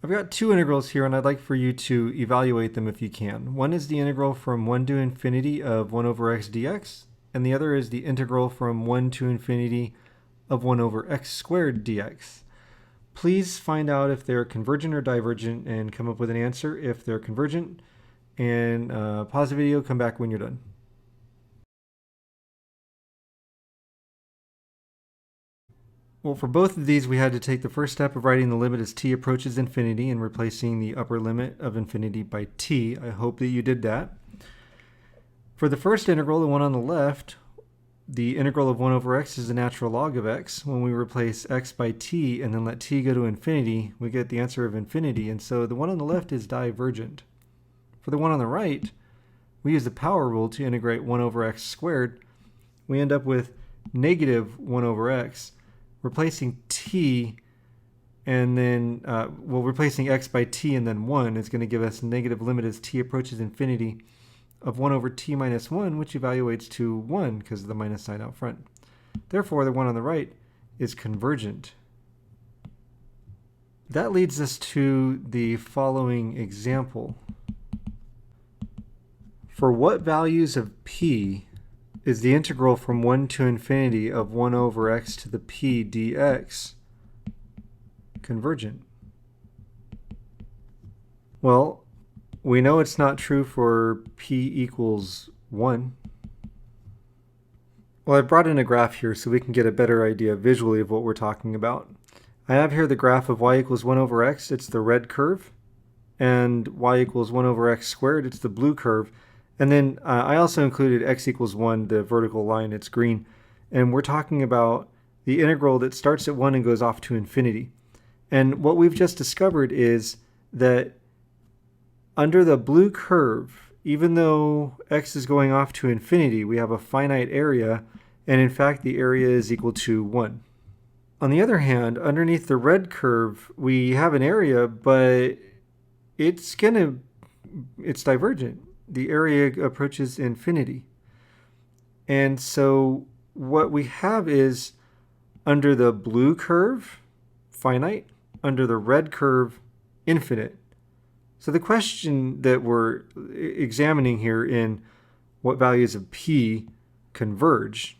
I've got two integrals here, and I'd like for you to evaluate them if you can. One is the integral from 1 to infinity of 1 over x dx, and the other is the integral from 1 to infinity of 1 over x squared dx. Please find out if they're convergent or divergent and come up with an answer if they're convergent, and pause the video, come back when you're done. Well, for both of these, we had to take the first step of writing the limit as t approaches infinity and replacing the upper limit of infinity by t. I hope that you did that. For the first integral, the one on the left, the integral of 1 over x is the natural log of x. When we replace x by t and then let t go to infinity, we get the answer of infinity, and so the one on the left is divergent. For the one on the right, we use the power rule to integrate 1 over x squared. We end up with negative 1 over x. Replacing t and then, replacing x by t and then 1 is going to give us negative limit as t approaches infinity of 1 over t minus 1, which evaluates to 1 because of the minus sign out front. Therefore, the one on the right is convergent. That leads us to the following example. For what values of p is the integral from 1 to infinity of 1 over x to the p dx convergent? Well, we know it's not true for p equals 1. Well, I've brought in a graph here so we can get a better idea visually of what we're talking about. I have here the graph of y equals 1 over x, it's the red curve, and y equals 1 over x squared, it's the blue curve. And then I also included x equals 1, the vertical line, it's green. And we're talking about the integral that starts at 1 and goes off to infinity. And what we've just discovered is that under the blue curve, even though x is going off to infinity, we have a finite area, and in fact the area is equal to 1. On the other hand, underneath the red curve, we have an area, but it's divergent. The area approaches infinity. And so what we have is under the blue curve, finite, under the red curve, infinite. So the question that we're examining here in what values of p converge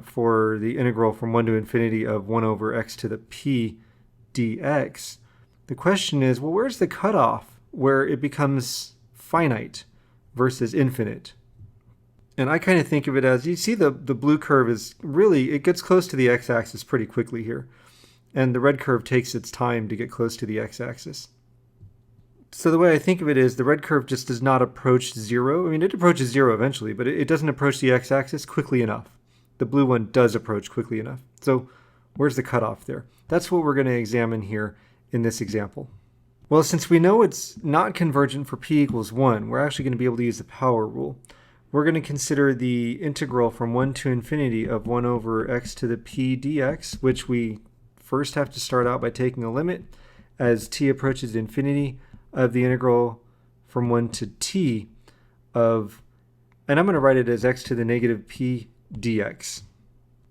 for the integral from 1 to infinity of 1 over x to the p dx, the question is, well, where's the cutoff where it becomes finite versus infinite? And I kind of think of it as, you see the blue curve is really, it gets close to the x-axis pretty quickly here. And the red curve takes its time to get close to the x-axis. So the way I think of it is the red curve just does not approach 0. I mean, it approaches 0 eventually, but it doesn't approach the x-axis quickly enough. The blue one does approach quickly enough. So where's the cutoff there? That's what we're going to examine here in this example. Well, since we know it's not convergent for p equals 1, we're actually going to be able to use the power rule. We're going to consider the integral from 1 to infinity of 1 over x to the p dx, which we first have to start out by taking a limit as t approaches infinity of the integral from 1 to t of, and I'm going to write it as x to the negative p dx.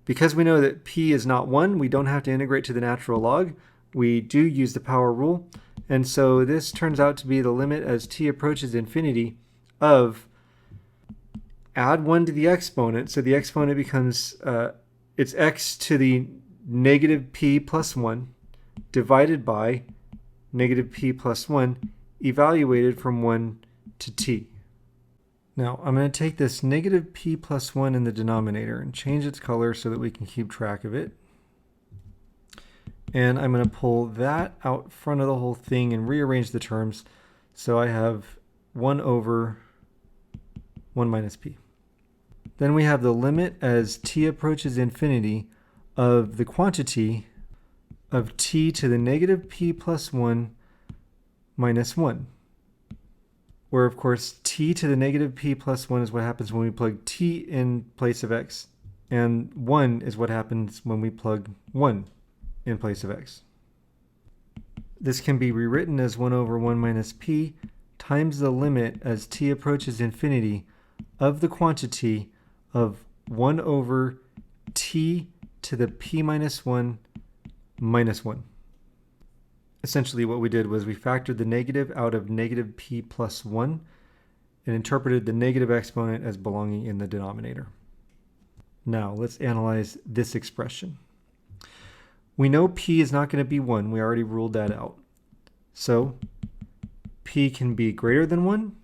Because we know that p is not 1, we don't have to integrate to the natural log. We do use the power rule. And so this turns out to be the limit as t approaches infinity of, add 1 to the exponent, so the exponent becomes, it's x to the negative p plus 1 divided by negative p plus 1 evaluated from 1 to t. Now I'm going to take this negative p plus 1 in the denominator and change its color so that we can keep track of it. And I'm going to pull that out front of the whole thing and rearrange the terms. So I have 1 over 1 minus p. Then we have the limit as t approaches infinity of the quantity of t to the negative p plus 1 minus 1. Where, of course, t to the negative p plus 1 is what happens when we plug t in place of x. And 1 is what happens when we plug 1 in place of x. This can be rewritten as 1 over 1 minus p times the limit as t approaches infinity of the quantity of 1 over t to the p minus 1 minus 1. Essentially what we did was we factored the negative out of negative p plus 1 and interpreted the negative exponent as belonging in the denominator. Now let's analyze this expression. We know p is not going to be 1. We already ruled that out. So p can be greater than 1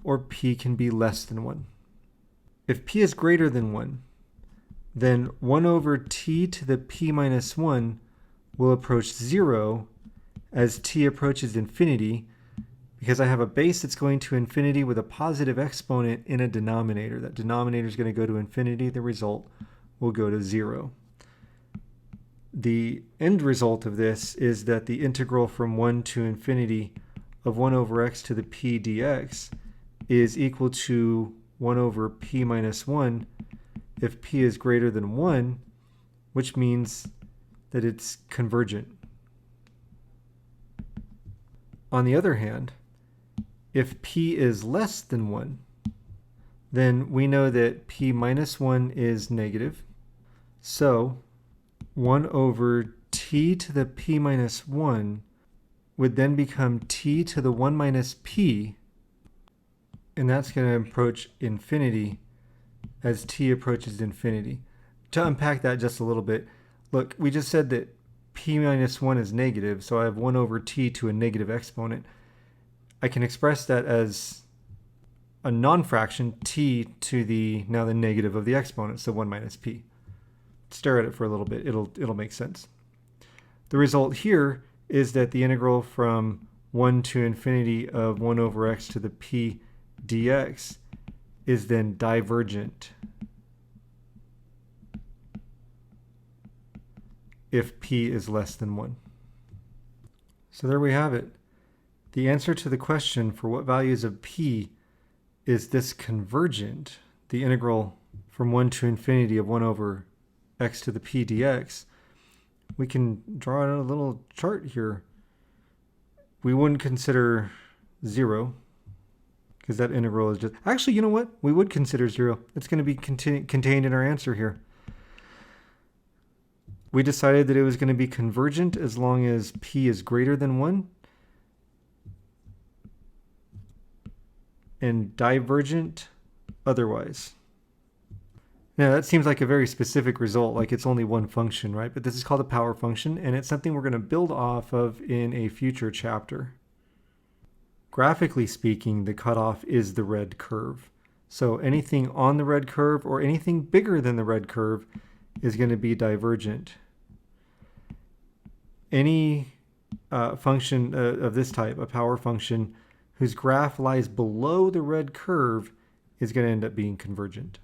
or p can be less than 1. If p is greater than 1, then 1 over t to the p minus 1 will approach 0 as t approaches infinity, because I have a base that's going to infinity with a positive exponent in a denominator. That denominator is going to go to infinity. The result will go to 0. The end result of this is that the integral from 1 to infinity of 1 over x to the p dx is equal to 1 over p minus 1 if p is greater than 1, which means that it's convergent. On the other hand, if p is less than 1, then we know that p minus 1 is negative. So 1 over t to the p minus 1 would then become t to the 1 minus p, and that's going to approach infinity as t approaches infinity. To unpack that just a little bit, look, we just said that p minus 1 is negative, so I have 1 over t to a negative exponent. I can express that as a non-fraction, t to the, now the negative of the exponent, so 1 minus p. Stare at it for a little bit, it'll make sense. The result here is that the integral from 1 to infinity of 1 over x to the p dx is then divergent if p is less than 1. So there we have it. The answer to the question for what values of p is this convergent, the integral from 1 to infinity of 1 over x to the p dx, we can draw out a little chart here. We wouldn't consider 0, because that integral is just... Actually, you know what? We would consider 0. It's going to be contained in our answer here. We decided that it was going to be convergent as long as p is greater than 1, and divergent otherwise. Now that seems like a very specific result, like it's only one function, right? But this is called a power function, and it's something we're going to build off of in a future chapter. Graphically speaking, the cutoff is the red curve. So anything on the red curve or anything bigger than the red curve is going to be divergent. Any function of this type, a power function, whose graph lies below the red curve is going to end up being convergent.